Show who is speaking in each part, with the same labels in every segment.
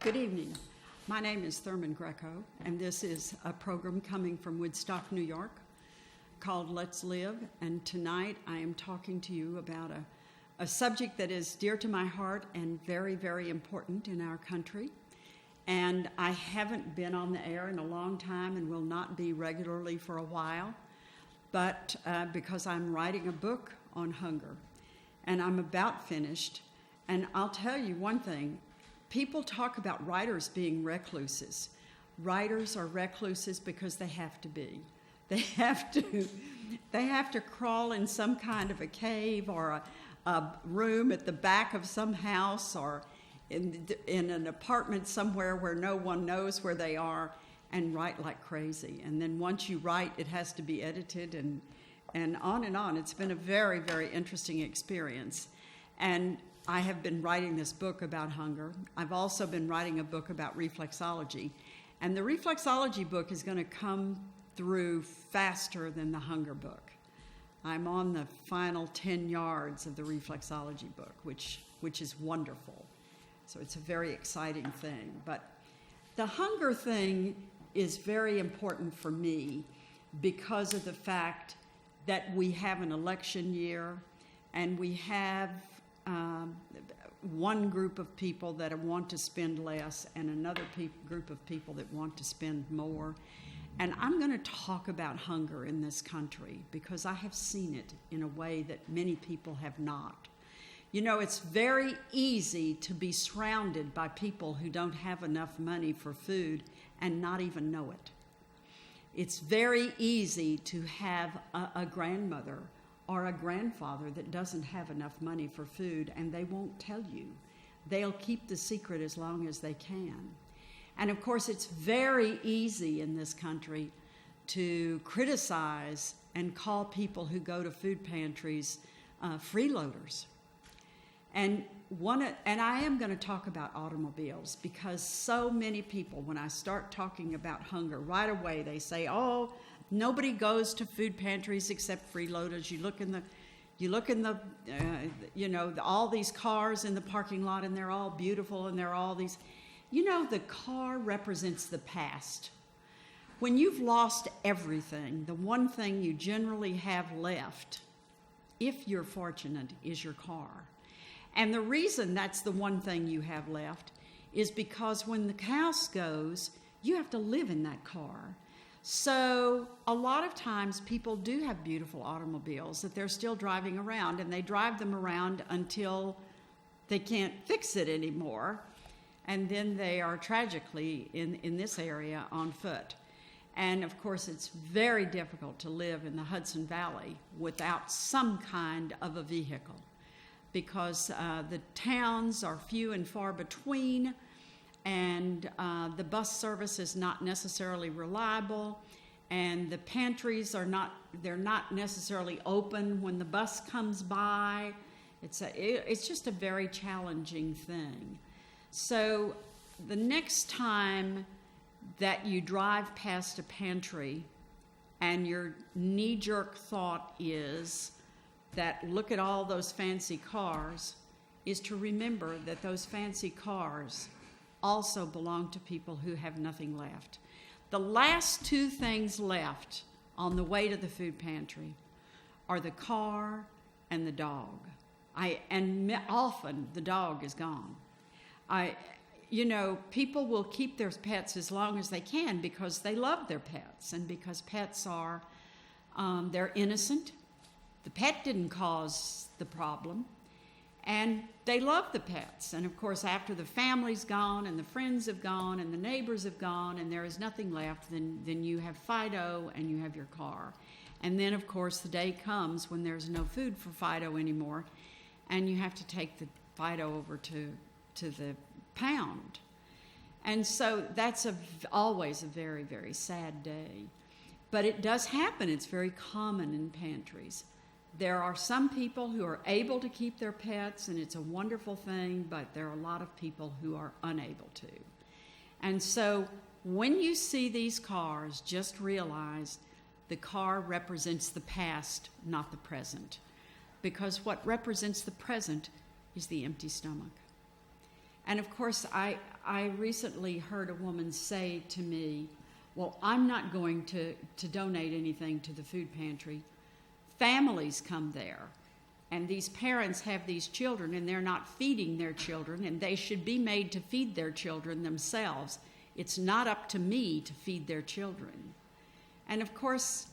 Speaker 1: Good evening. My name is Thurman Greco, and this is a program coming from Woodstock, New York, called Let's Live. And tonight I am talking to you about a subject that is dear to my heart and very, very important in our country. And I haven't been on the air in a long time and will not be regularly for a while, but because I'm writing a book on hunger, and I'm about finished. And I'll tell you one thing. People talk about writers being recluses. Writers are recluses because they have to be. They have to crawl in some kind of a cave or a room at the back of some house or in an apartment somewhere where no one knows where they are and write like crazy. And then once you write, it has to be edited and on and on. It's been a very, very interesting experience. And I have been writing this book about hunger. I've also been writing a book about reflexology. And the reflexology book is going to come through faster than the hunger book. I'm on the final 10 yards of the reflexology book, which is wonderful. So it's a very exciting thing. But the hunger thing is very important for me because of the fact that we have an election year and we have one group of people that want to spend less and another group of people that want to spend more. And I'm going to talk about hunger in this country because I have seen it in a way that many people have not. You know, it's very easy to be surrounded by people who don't have enough money for food and not even know it. It's very easy to have a grandmother or a grandfather that doesn't have enough money for food, and they won't tell you. They'll keep the secret as long as they can. And of course, it's very easy in this country to criticize and call people who go to food pantries freeloaders. And I am going to talk about automobiles because so many people, when I start talking about hunger, right away they say, "Oh, nobody goes to food pantries except freeloaders." You look in the all these cars in the parking lot, and they're all beautiful, and they're all these. You know, the car represents the past. When you've lost everything, the one thing you generally have left, if you're fortunate, is your car. And the reason that's the one thing you have left is because when the house goes, you have to live in that car. So a lot of times people do have beautiful automobiles that they're still driving around, and they drive them around until they can't fix it anymore. And then they are tragically in this area on foot. And of course, it's very difficult to live in the Hudson Valley without some kind of a vehicle because the towns are few and far between, and the bus service is not necessarily reliable, and the pantries they're not necessarily open when the bus comes by. It's just a very challenging thing. So the next time that you drive past a pantry and your knee-jerk thought is that look at all those fancy cars, is to remember that those fancy cars also belong to people who have nothing left. The last two things left on the way to the food pantry are the car and the dog. And often the dog is gone. People will keep their pets as long as they can because they love their pets and because pets are, they're innocent. The pet didn't cause the problem, and they love the pets. And of course, after the family's gone and the friends have gone and the neighbors have gone and there is nothing left, then you have Fido and you have your car. And then, of course, the day comes when there's no food for Fido anymore, and you have to take the Fido over to the pound. And so that's always a very, very sad day. But it does happen. It's very common in pantries. There are some people who are able to keep their pets, and it's a wonderful thing, but there are a lot of people who are unable to. And so when you see these cars, just realize the car represents the past, not the present. Because what represents the present is the empty stomach. And of course, I recently heard a woman say to me, well, I'm not going to donate anything to the food pantry. Families come there, and these parents have these children, and they're not feeding their children, and they should be made to feed their children themselves. It's not up to me to feed their children. And of course,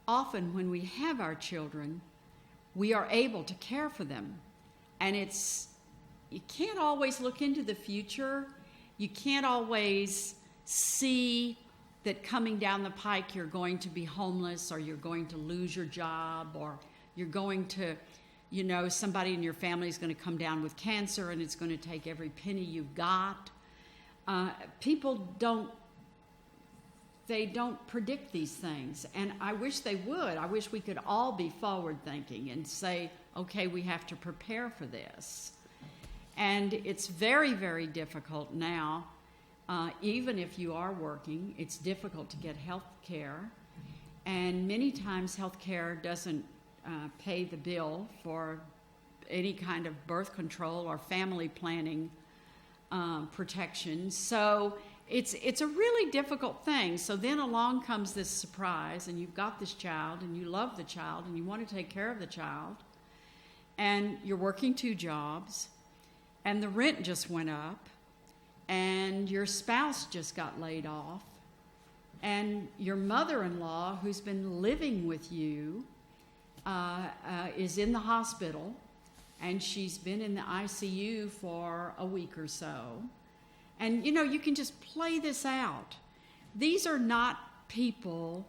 Speaker 1: often when we have our children, we are able to care for them. And you can't always look into the future. You can't always see that coming down the pike you're going to be homeless, or you're going to lose your job, or you're going to, somebody in your family is going to come down with cancer and it's going to take every penny you've got. People don't predict these things, and I wish they would. I wish we could all be forward-thinking and say, okay, we have to prepare for this. And it's very, very difficult now. Even if you are working, it's difficult to get health care, and many times health care doesn't pay the bill for any kind of birth control or family planning protection. So it's a really difficult thing. So then along comes this surprise, and you've got this child, and you love the child, and you want to take care of the child, and you're working 2 jobs, and the rent just went up, and your spouse just got laid off, and your mother-in-law, who's been living with you, is in the hospital, and she's been in the ICU for a week or so. And, you can just play this out. These are not people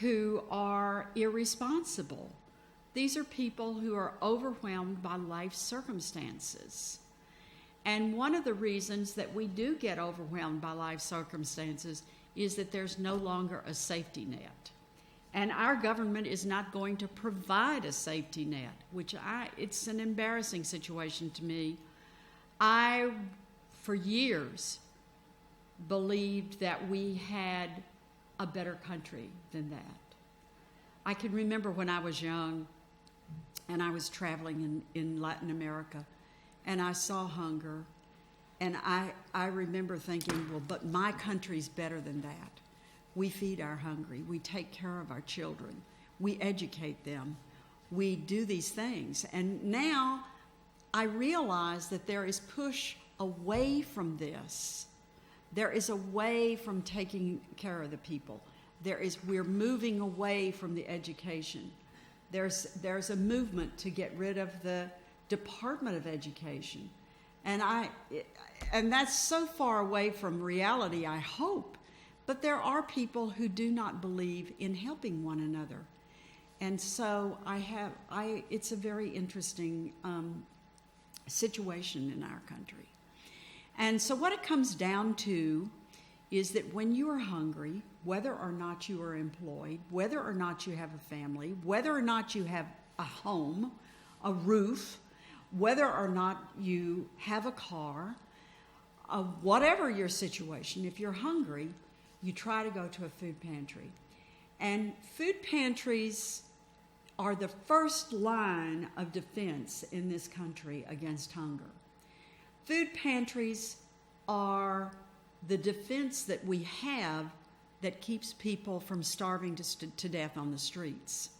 Speaker 1: who are irresponsible. These are people who are overwhelmed by life circumstances. And one of the reasons that we do get overwhelmed by life circumstances is that there's no longer a safety net. And our government is not going to provide a safety net, it's an embarrassing situation to me. I, for years, believed that we had a better country than that. I can remember when I was young and I was traveling in Latin America, and I saw hunger, and I remember thinking, well, but my country's better than that. We feed our hungry. We take care of our children. We educate them. We do these things. And now I realize that there is push away from this. There is a way from taking care of the people. We're moving away from the education. There's a movement to get rid of the Department of Education. And that's so far away from reality, I hope. But there are people who do not believe in helping one another. And so it's a very interesting situation in our country. And so what it comes down to is that when you are hungry, whether or not you are employed, whether or not you have a family, whether or not you have a home, a roof, whether or not you have a car, whatever your situation, if you're hungry, you try to go to a food pantry. And food pantries are the first line of defense in this country against hunger. Food pantries are the defense that we have that keeps people from starving to death on the streets.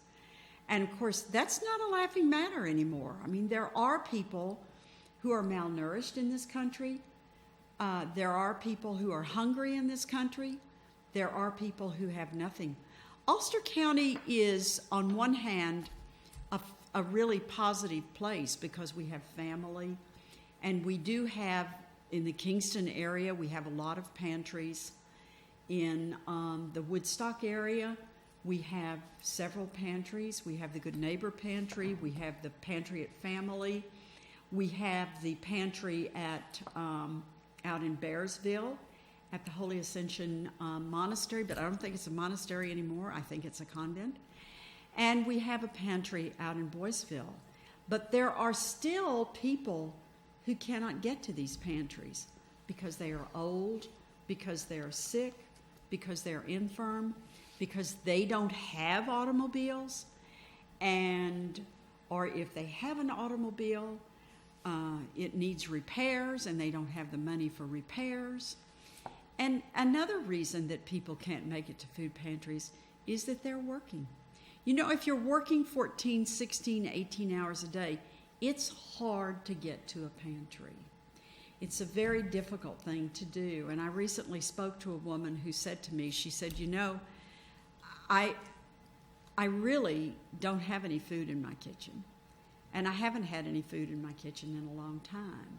Speaker 1: And of course, that's not a laughing matter anymore. I mean, there are people who are malnourished in this country. There are people who are hungry in this country. There are people who have nothing. Ulster County is, on one hand, a really positive place because we have family, and we do have, in the Kingston area, we have a lot of pantries. In the Woodstock area, we have several pantries. We have the Good Neighbor Pantry. We have the Pantry at Family. We have the pantry out in Bearsville at the Holy Ascension Monastery, but I don't think it's a monastery anymore. I think it's a convent. And we have a pantry out in Boyceville. But there are still people who cannot get to these pantries because they are old, because they are sick, because they're infirm, because they don't have automobiles, or if they have an automobile, it needs repairs and they don't have the money for repairs. And another reason that people can't make it to food pantries is that they're working. You know, if you're working 14, 16, 18 hours a day, it's hard to get to a pantry. It's a very difficult thing to do. And I recently spoke to a woman who said to me, she said, you know, I really don't have any food in my kitchen. And I haven't had any food in my kitchen in a long time.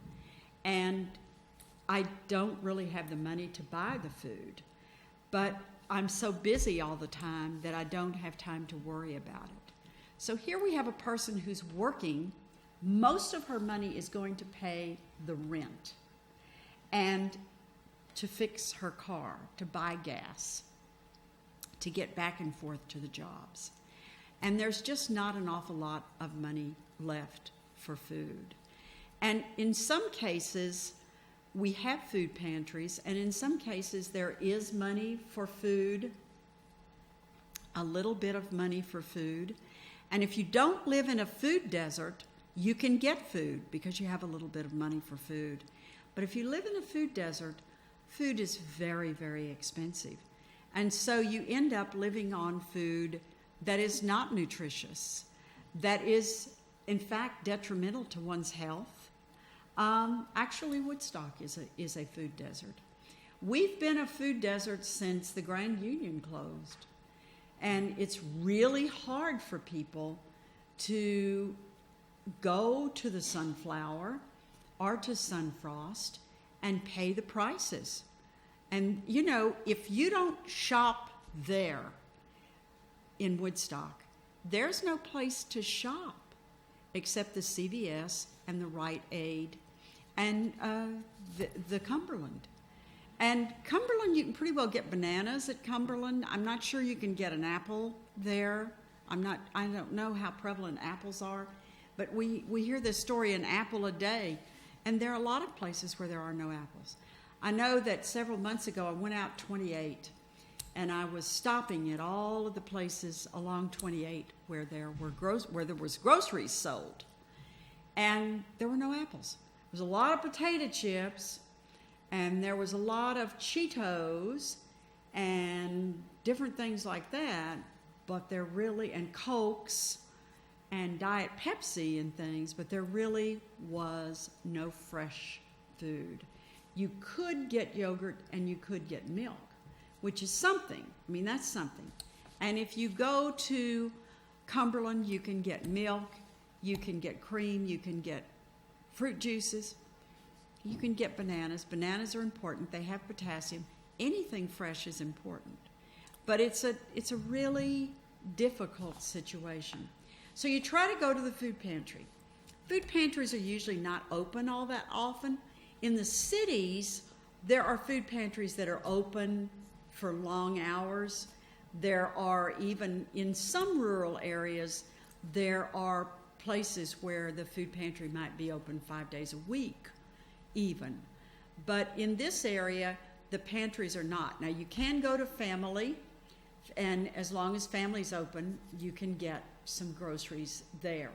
Speaker 1: And I don't really have the money to buy the food. But I'm so busy all the time that I don't have time to worry about it. So here we have a person who's working. Most of her money is going to pay the rent and to fix her car, to buy gas, to get back and forth to the jobs. And there's just not an awful lot of money left for food. And in some cases, we have food pantries, and in some cases there is money for food, a little bit of money for food. And if you don't live in a food desert, you can get food because you have a little bit of money for food. But if you live in a food desert, food is very, very expensive. And so you end up living on food that is not nutritious, that is, in fact, detrimental to one's health. Actually, Woodstock is a food desert. We've been a food desert since the Grand Union closed. And it's really hard for people to go to the Sunflower or to Sunfrost and pay the prices. And, you know, if you don't shop there in Woodstock, there's no place to shop except the CVS and the Rite Aid and the Cumberland. And Cumberland, you can pretty well get bananas at Cumberland. I'm not sure you can get an apple there. I don't know how prevalent apples are, but we hear this story, an apple a day, and there are a lot of places where there are no apples. I know that several months ago I went out 28, and I was stopping at all of the places along 28 where there was groceries sold, and there were no apples. There was a lot of potato chips, and there was a lot of Cheetos and different things like that, but there really, and Cokes and Diet Pepsi and things, but there really was no fresh food. You could get yogurt and you could get milk, which is something. I mean, that's something. And if you go to Cumberland, you can get milk, you can get cream, you can get fruit juices, you can get bananas. Bananas are important. They have potassium. Anything fresh is important. But it's a really difficult situation. So you try to go to the food pantry. Food pantries are usually not open all that often. In the cities, there are food pantries that are open for long hours. There are even, in some rural areas, there are places where the food pantry might be open 5 days a week even. But in this area, the pantries are not. Now, you can go to Family, and as long as Family's open, you can get some groceries there,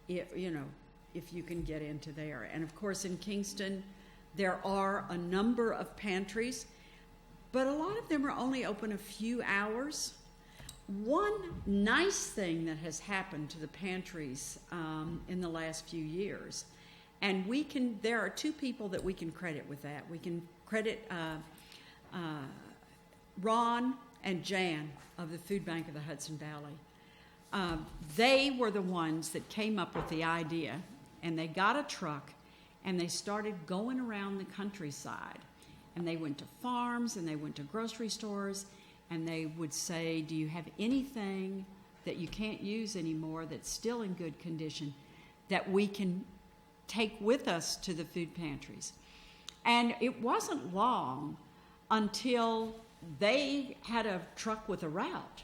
Speaker 1: if you can get into there. And of course, in Kingston, there are a number of pantries, but a lot of them are only open a few hours. One nice thing that has happened to the pantries in the last few years, and there are two people that we can credit with that. We can credit Ron and Jan of the Food Bank of the Hudson Valley. They were the ones that came up with the idea, and they got a truck, and they started going around the countryside. And they went to farms, and they went to grocery stores, and they would say, do you have anything that you can't use anymore that's still in good condition that we can take with us to the food pantries? And it wasn't long until they had a truck with a route.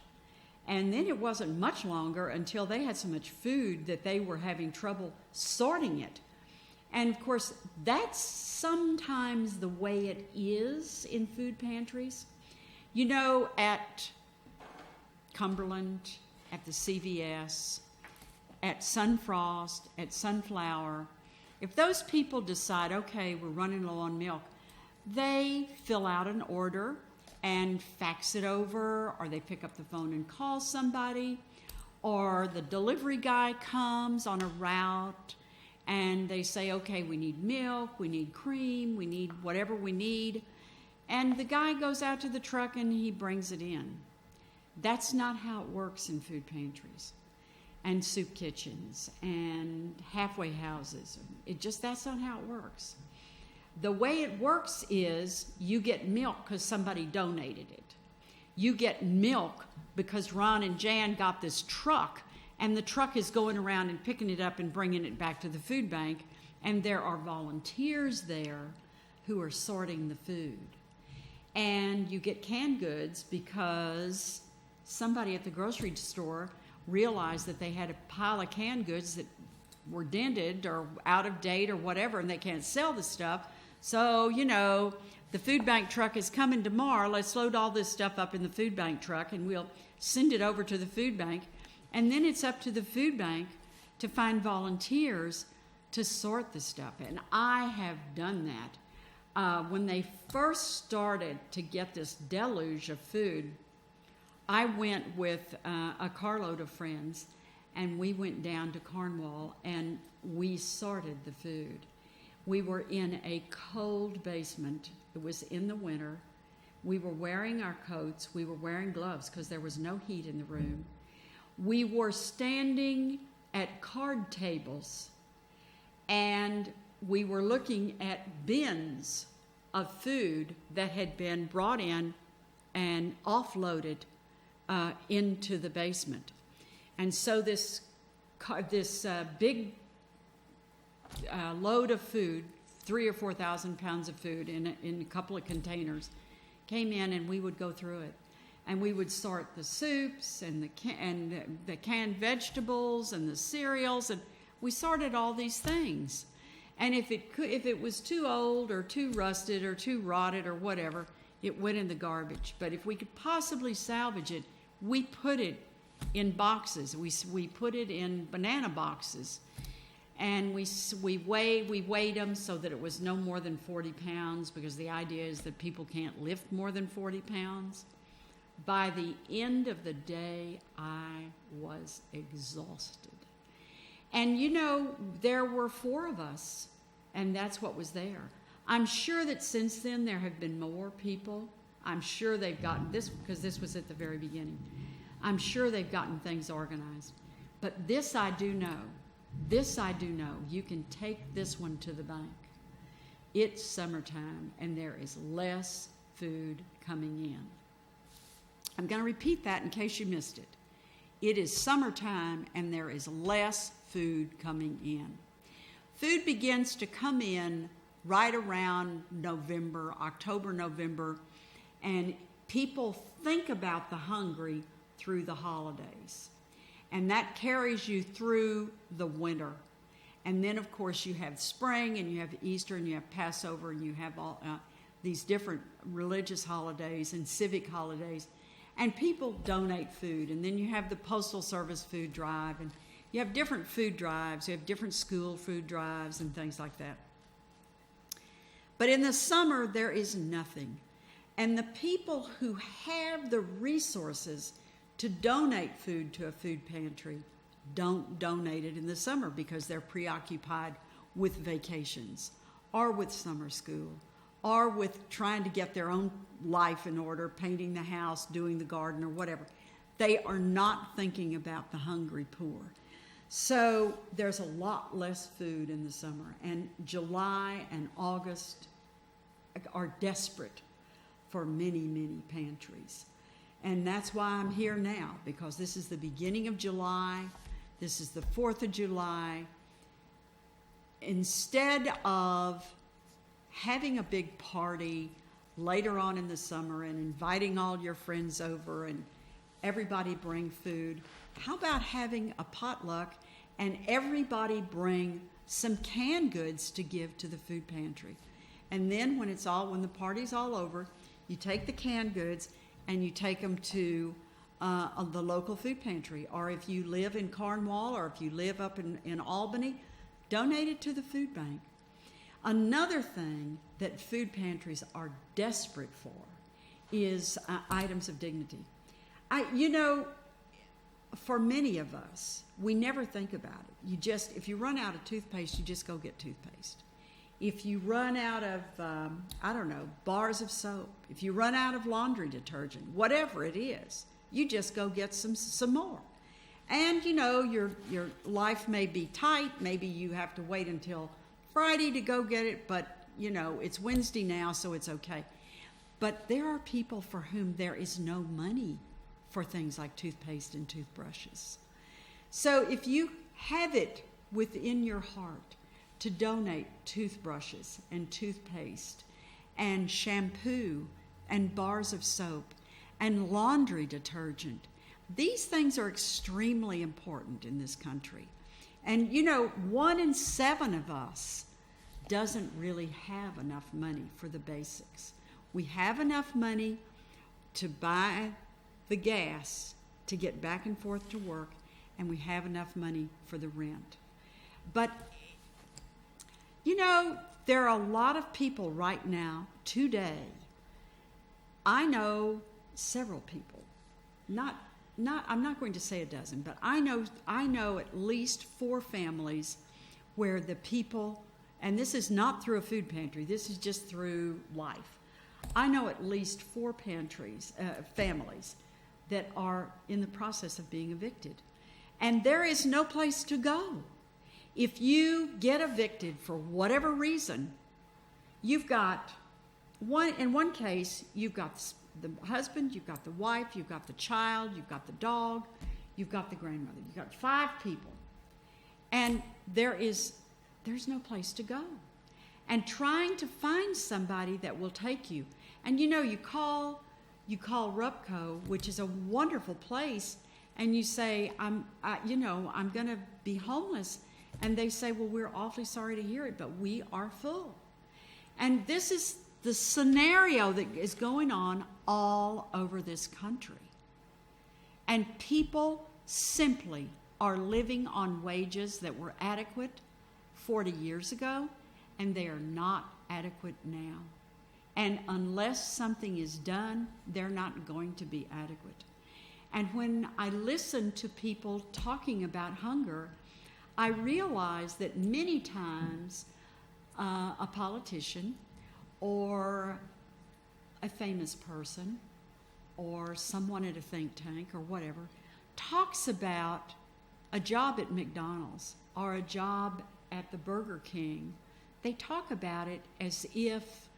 Speaker 1: And then it wasn't much longer until they had so much food that they were having trouble sorting it. And of course, that's sometimes the way it is in food pantries. You know, at Cumberland, at the CVS, at Sunfrost, at Sunflower, if those people decide, okay, we're running low on milk, they fill out an order and fax it over, or they pick up the phone and call somebody, or the delivery guy comes on a route and they say, okay, we need milk, we need cream, we need whatever we need. And the guy goes out to the truck and he brings it in. That's not how it works in food pantries and soup kitchens and halfway houses. That's not how it works. The way it works is you get milk because somebody donated it. You get milk because Ron and Jan got this truck, and the truck is going around and picking it up and bringing it back to the food bank, and there are volunteers there who are sorting the food. And you get canned goods because somebody at the grocery store realized that they had a pile of canned goods that were dented or out of date or whatever, and they can't sell the stuff. So, the food bank truck is coming tomorrow. Let's load all this stuff up in the food bank truck, and we'll send it over to the food bank. And then it's up to the food bank to find volunteers to sort the stuff. And I have done that. When they first started to get this deluge of food, I went with a carload of friends, and we went down to Cornwall, and we sorted the food. We were in a cold basement. It was in the winter. We were wearing our coats. We were wearing gloves because there was no heat in the room. We were standing at card tables, and we were looking at bins of food that had been brought in and offloaded into the basement. And so this big load of food, 3,000 or 4,000 pounds of food in a couple of containers, came in, and we would go through it. And we would sort the soups and the canned vegetables and the cereals, and we sorted all these things. And if it was too old or too rusted or too rotted or whatever, it went in the garbage. But if we could possibly salvage it, we put it in boxes. We put it in banana boxes, and we weighed them so that it was no more than 40 pounds, because the idea is that people can't lift more than 40 pounds. By the end of the day, I was exhausted. And there were 4 of us, and that's what was there. I'm sure that since then there have been more people. I'm sure they've gotten this, because this was at the very beginning. I'm sure they've gotten things organized. But this I do know. You can take this one to the bank. It's summertime, and there is less food coming in. I'm going to repeat that in case you missed it. It is summertime, and there is less food coming in. Food begins to come in right around October, November, and people think about the hungry through the holidays. And that carries you through the winter. And then, of course, you have spring, and you have Easter, and you have Passover, and you have all these different religious holidays and civic holidays. And people donate food. And then you have the Postal Service food drive, and you have different food drives. You have different school food drives and things like that. But in the summer, there is nothing. And the people who have the resources to donate food to a food pantry don't donate it in the summer, because they're preoccupied with vacations or with summer school or with trying to get their own life in order, painting the house, doing the garden, or whatever. They are not thinking about the hungry poor. So there's a lot less food in the summer, and July and August are desperate for many, many pantries. And that's why I'm here now, because this is the beginning of July. This is the 4th of July. Instead of having a big party later on in the summer and inviting all your friends over and everybody bring food, how about having a potluck and everybody bring some canned goods to give to the food pantry? And then when the party's all over, you take the canned goods and you take them to the local food pantry. Or if you live in Cornwall, or if you live up in Albany, donate it to the food bank. Another thing that food pantries are desperate for is items of dignity. For many of us, we never think about it. If you run out of toothpaste, you just go get toothpaste. If you run out of, bars of soap, if you run out of laundry detergent, whatever it is, you just go get some more. And, your life may be tight. Maybe you have to wait until Friday to go get it, but, it's Wednesday now, so it's okay. But there are people for whom there is no money for things like toothpaste and toothbrushes. So if you have it within your heart to donate toothbrushes and toothpaste and shampoo and bars of soap and laundry detergent, these things are extremely important in this country. And 1 in 7 of us doesn't really have enough money for the basics. We have enough money to buy the gas to get back and forth to work, and we have enough money for the rent. But, there are a lot of people right now, today. I know several people, I'm not going to say a dozen, but I know at least 4 families where the people, and this is not through a food pantry, this is just through life. I know at least 4 families that are in the process of being evicted. And there is no place to go. If you get evicted for whatever reason, you've got in one case, you've got the husband, you've got the wife, you've got the child, you've got the dog, you've got the grandmother. You've got 5 people. And there's no place to go. And trying to find somebody that will take you. And you call Rupco, which is a wonderful place, and you say, I'm going to be homeless. And they say, well, we're awfully sorry to hear it, but we are full. And this is the scenario that is going on all over this country. And people simply are living on wages that were adequate 40 years ago, and they are not adequate now. And unless something is done, they're not going to be adequate. And when I listen to people talking about hunger, I realize that many times a politician or a famous person or someone at a think tank or whatever talks about a job at McDonald's or a job at the Burger King. They talk about it as if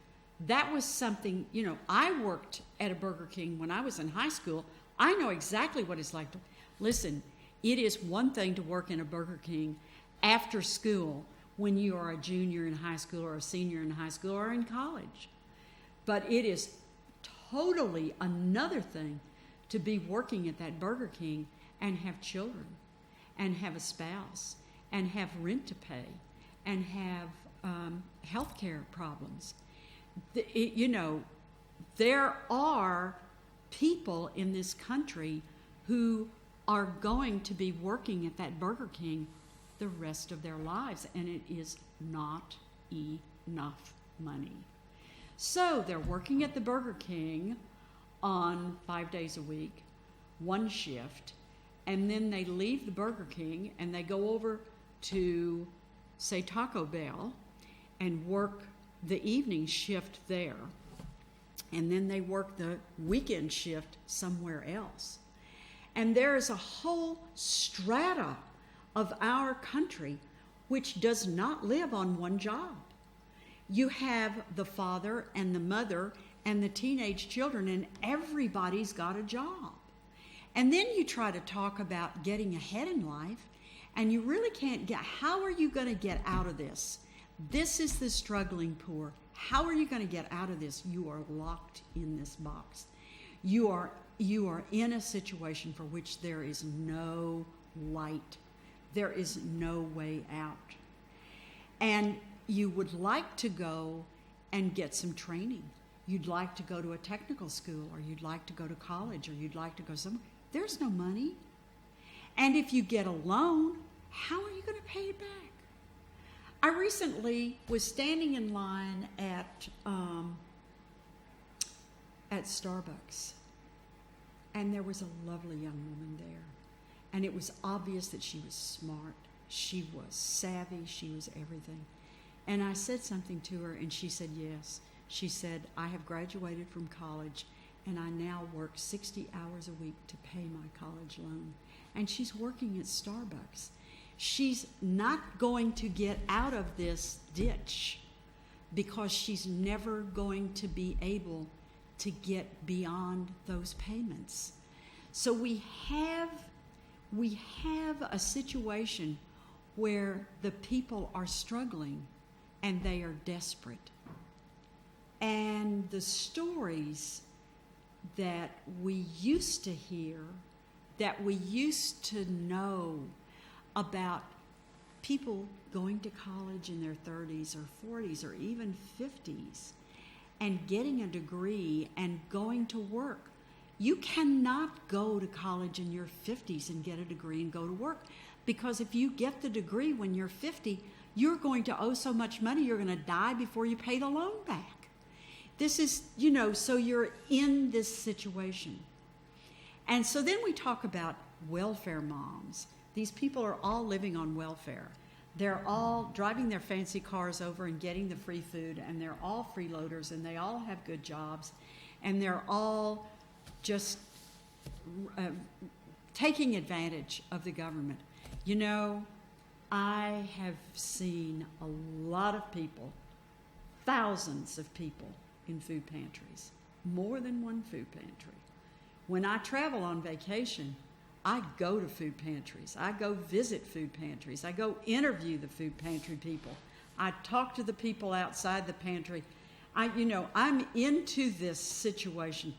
Speaker 1: that was something, I worked at a Burger King when I was in high school. I know exactly what it's like to, listen, it is one thing to work in a Burger King after school when you are a junior in high school or a senior in high school or in college. But it is totally another thing to be working at that Burger King and have children and have a spouse and have rent to pay and have health care problems. There are people in this country who are going to be working at that Burger King the rest of their lives, and it is not enough money. So they're working at the Burger King on 5 days a week, 1 shift, and then they leave the Burger King and they go over to, say, Taco Bell and work the evening shift there, and then they work the weekend shift somewhere else. And there is a whole strata of our country which does not live on one job. You have the father and the mother and the teenage children, and everybody's got a job. And then you try to talk about getting ahead in life, and you really can't get, how are you going to get out of this? This is the struggling poor. How are you going to get out of this? You are locked in this box. You are in a situation for which there is no light. There is no way out. And you would like to go and get some training. You'd like to go to a technical school, or you'd like to go to college, or you'd like to go somewhere. There's no money. And if you get a loan, how are you going to pay it back? I recently was standing in line at Starbucks, and there was a lovely young woman there, and it was obvious that she was smart, she was savvy, she was everything. And I said something to her, and she said yes. She said, I have graduated from college, and I now work 60 hours a week to pay my college loan. And she's working at Starbucks. She's not going to get out of this ditch because she's never going to be able to get beyond those payments. So we have a situation where the people are struggling and they are desperate. And the stories that we used to hear, that we used to know about people going to college in their 30s or 40s or even 50s and getting a degree and going to work. You cannot go to college in your 50s and get a degree and go to work, because if you get the degree when you're 50, you're going to owe so much money, you're going to die before you pay the loan back. This is, so you're in this situation. And so then we talk about welfare moms. These people are all living on welfare. They're all driving their fancy cars over and getting the free food, and they're all freeloaders, and they all have good jobs, and they're all just taking advantage of the government. I have seen a lot of people, thousands of people, in food pantries, more than one food pantry. When I travel on vacation, I go to food pantries. I go visit food pantries. I go interview the food pantry people. I talk to the people outside the pantry. I'm into this situation.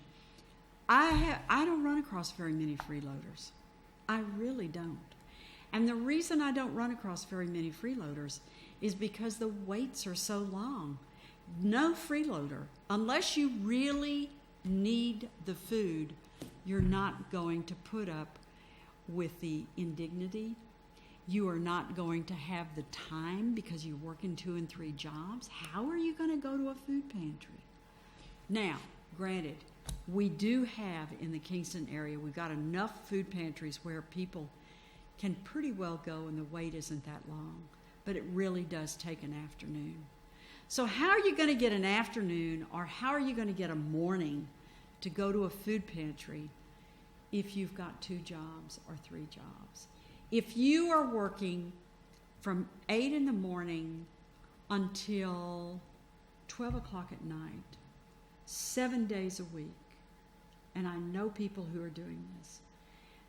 Speaker 1: I don't run across very many freeloaders. I really don't. And the reason I don't run across very many freeloaders is because the waits are so long. No freeloader, unless you really need the food, you're not going to put up with the indignity. You are not going to have the time because you're working 2 and 3 jobs. How are you going to go to a food pantry? Now, granted, we do have in the Kingston area, we've got enough food pantries where people can pretty well go and the wait isn't that long, but it really does take an afternoon. So how are you going to get an afternoon, or how are you going to get a morning to go to a food pantry if you've got 2 jobs or 3 jobs? If you are working from 8 in the morning until 12 o'clock at night, 7 days a week, and I know people who are doing this,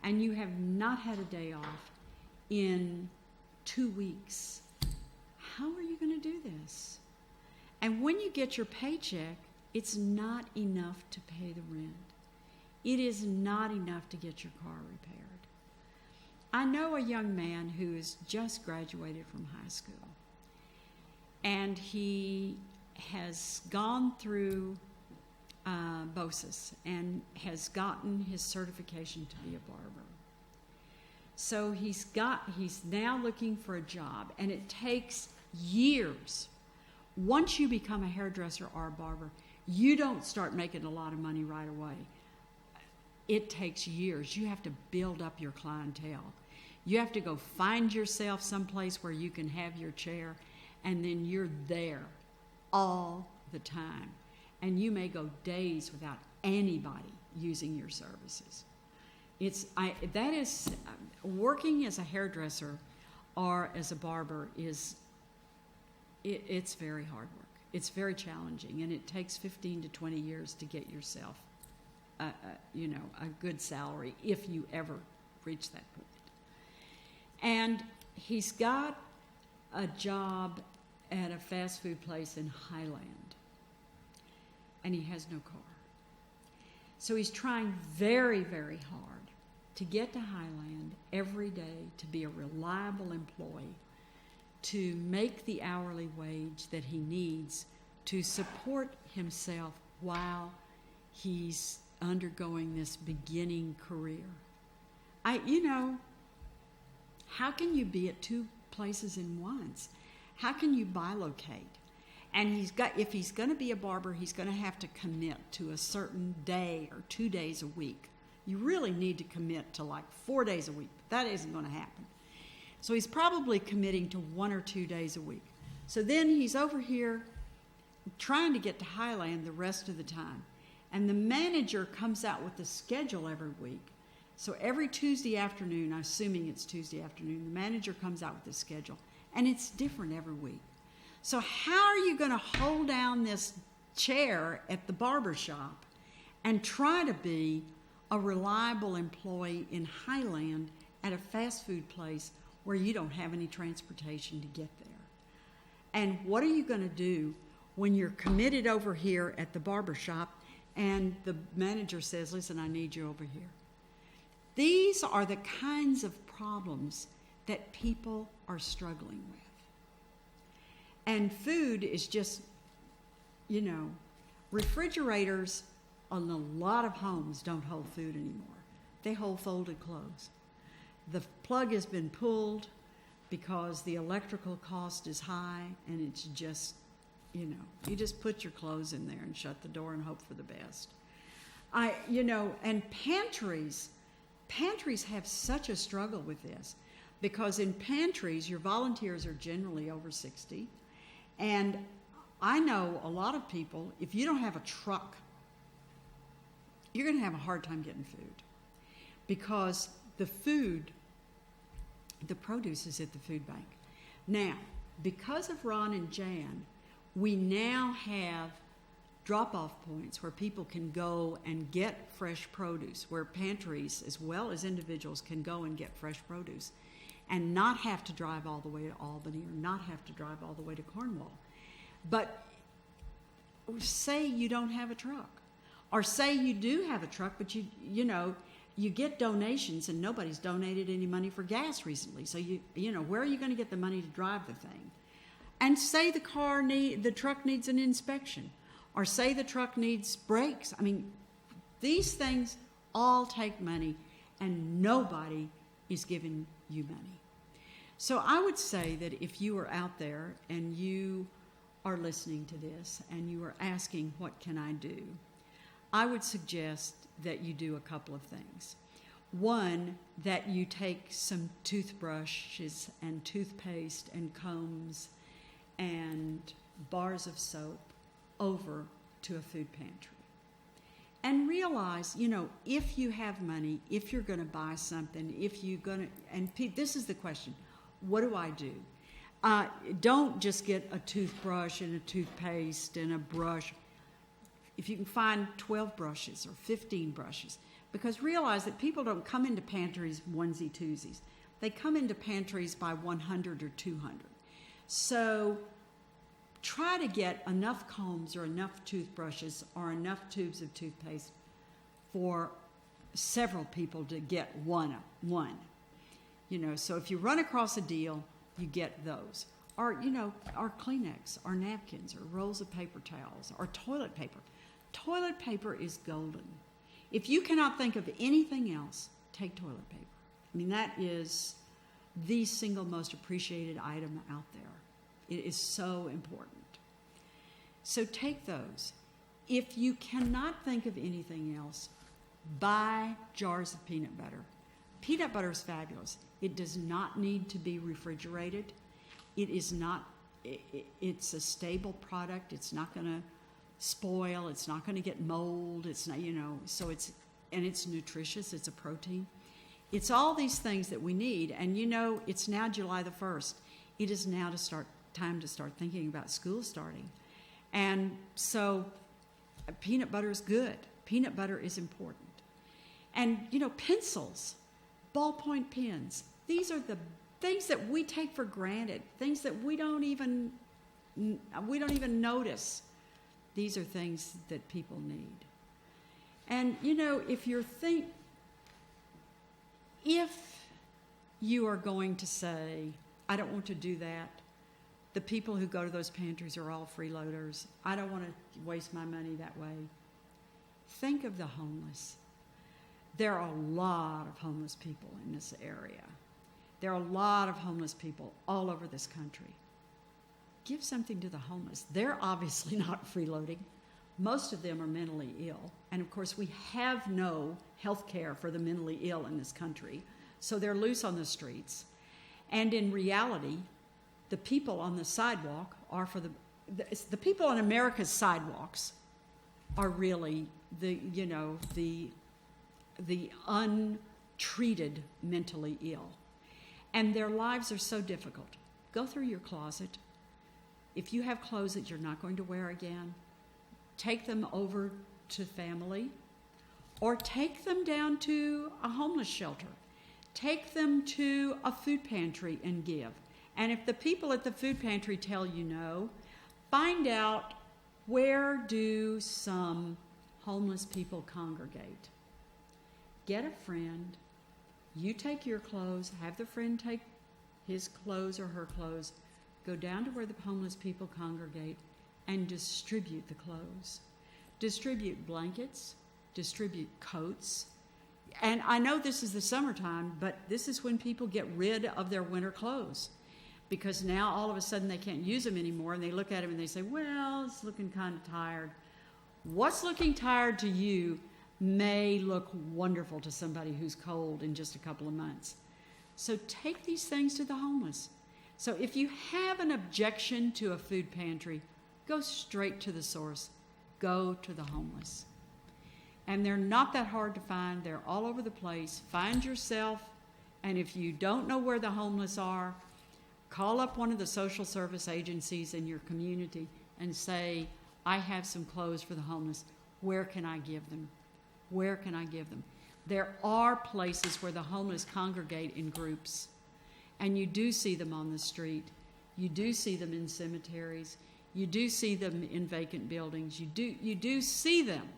Speaker 1: and you have not had a day off in 2 weeks, how are you going to do this? And when you get your paycheck, it's not enough to pay the rent. It is not enough to get your car repaired. I know a young man who has just graduated from high school, and he has gone through BOCES and has gotten his certification to be a barber. So he's now looking for a job, and it takes years. Once you become a hairdresser or a barber, you don't start making a lot of money right away. It takes years. You have to build up your clientele. You have to go find yourself someplace where you can have your chair, and then you're there all the time. And you may go days without anybody using your services. Working as a hairdresser or as a barber it's very hard work. It's very challenging, and it takes 15 to 20 years to get yourself a good salary if you ever reach that point. And he's got a job at a fast food place in Highland, and he has no car. So he's trying very, very hard to get to Highland every day, to be a reliable employee, to make the hourly wage that he needs to support himself while he's undergoing this beginning career. How can you be at 2 places in once? How can you bilocate? And if he's going to be a barber, he's going to have to commit to a certain day or 2 days a week. You really need to commit to like 4 days a week. But that isn't going to happen. So he's probably committing to 1 or 2 days a week. So then he's over here trying to get to Highland the rest of the time. And the manager comes out with the schedule every week. So every Tuesday afternoon, I'm assuming it's Tuesday afternoon, the manager comes out with the schedule. And it's different every week. So how are you going to hold down this chair at the barber shop and try to be a reliable employee in Highland at a fast food place where you don't have any transportation to get there? And what are you going to do when you're committed over here at the barber shop and the manager says, listen, I need you over here? These are the kinds of problems that people are struggling with. And food is just, refrigerators in a lot of homes don't hold food anymore. They hold folded clothes. The plug has been pulled because the electrical cost is high, and it's just, you just put your clothes in there and shut the door and hope for the best. And pantries have such a struggle with this, because in pantries, your volunteers are generally over 60. And I know a lot of people, if you don't have a truck, you're going to have a hard time getting food, because the produce is at the food bank. Now, because of Ron and Jan, we now have drop-off points where people can go and get fresh produce, where pantries as well as individuals can go and get fresh produce and not have to drive all the way to Albany or not have to drive all the way to Cornwall. But say you don't have a truck, or say you do have a truck, but you get donations and nobody's donated any money for gas recently. So where are you going to get the money to drive the thing? And say the truck needs an inspection, or say the truck needs brakes. I mean, these things all take money, and nobody is giving you money. So I would say that if you are out there and you are listening to this and you are asking, what can I do? I would suggest that you do a couple of things. One, that you take some toothbrushes and toothpaste and combs and bars of soap over to a food pantry. And realize, if you have money, if you're going to buy something, this is the question, what do I do? Don't just get a toothbrush and a toothpaste and a brush. If you can find 12 brushes or 15 brushes, because realize that people don't come into pantries onesie-twosies. They come into pantries by 100 or 200. So try to get enough combs or enough toothbrushes or enough tubes of toothpaste for several people to get one. So if you run across a deal, you get those. Or, our Kleenex, or napkins, or rolls of paper towels, or toilet paper. Toilet paper is golden. If you cannot think of anything else, take toilet paper. I mean, that is the single most appreciated item out there. It is so important. So take those. If you cannot think of anything else, buy jars of peanut butter. Peanut butter is fabulous. It does not need to be refrigerated. It's a stable product. It's not going to spoil. It's not going to get mold. It's not, it's nutritious. It's a protein. It's all these things that we need. And it's now July the 1st. It is now time to start thinking about school starting. And so peanut butter is good. Peanut butter is important. And, pencils, ballpoint pens, these are the things that we take for granted, things that we don't even notice. These are things that people need. And, if you are going to say, I don't want to do that, the people who go to those pantries are all freeloaders, I don't want to waste my money that way, think of the homeless. There are a lot of homeless people in this area. There are a lot of homeless people all over this country. give something to the homeless. They're obviously not freeloading. Most of them are mentally ill. And of course, we have no health care for the mentally ill in this country. So they're loose on the streets. And in reality, the people on the sidewalk are for the people on America's sidewalks are really the untreated mentally ill. And their lives are so difficult. Go through your closet. If you have clothes that you're not going to wear again, take them over to family, or take them down to a homeless shelter. Take them to a food pantry and give. And if the people at the food pantry tell you no, find out, where do some homeless people congregate? Get a friend. You take your clothes, have the friend take his clothes or her clothes, go down to where the homeless people congregate and distribute the clothes. Distribute blankets, distribute coats. And I know this is the summertime, but this is when people get rid of their winter clothes, because now all of a sudden they can't use them anymore, and they look at them and they say, well, it's looking kind of tired. What's looking tired to you may look wonderful to somebody who's cold in just a couple of months. So take these things to the homeless. So if you have an objection to a food pantry, go straight to the source. Go to the homeless. And they're not that hard to find. They're all over the place. Find yourself. And if you don't know where the homeless are, call up one of the social service agencies in your community and say, I have some clothes for the homeless. Where can I give them? Where can I give them? There are places where the homeless congregate in groups, and you do see them on the street. You do see them in cemeteries. You do see them in vacant buildings. You do see them.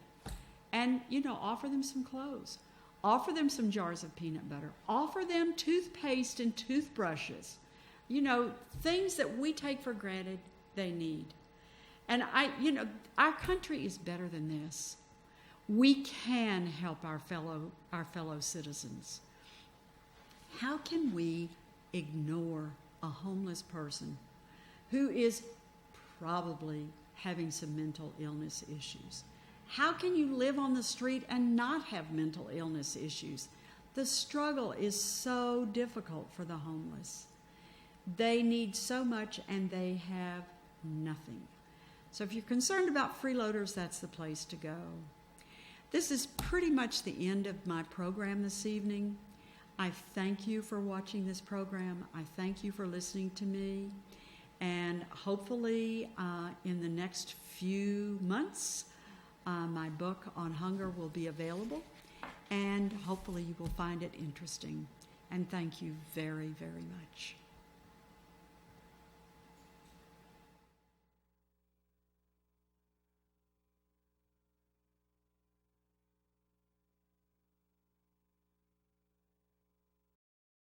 Speaker 1: And, offer them some clothes. Offer them some jars of peanut butter. Offer them toothpaste and toothbrushes. Things that we take for granted, they need. And our country is better than this. We can help our fellow citizens. How can we ignore a homeless person who is probably having some mental illness issues? How can you live on the street and not have mental illness issues? The struggle is so difficult for the homeless. They need so much and they have nothing. So if you're concerned about freeloaders, that's the place to go. This is pretty much the end of my program this evening. I thank you for watching this program. I thank you for listening to me. And hopefully in the next few months, my book on hunger will be available. And hopefully you will find it interesting. And thank you very, very much.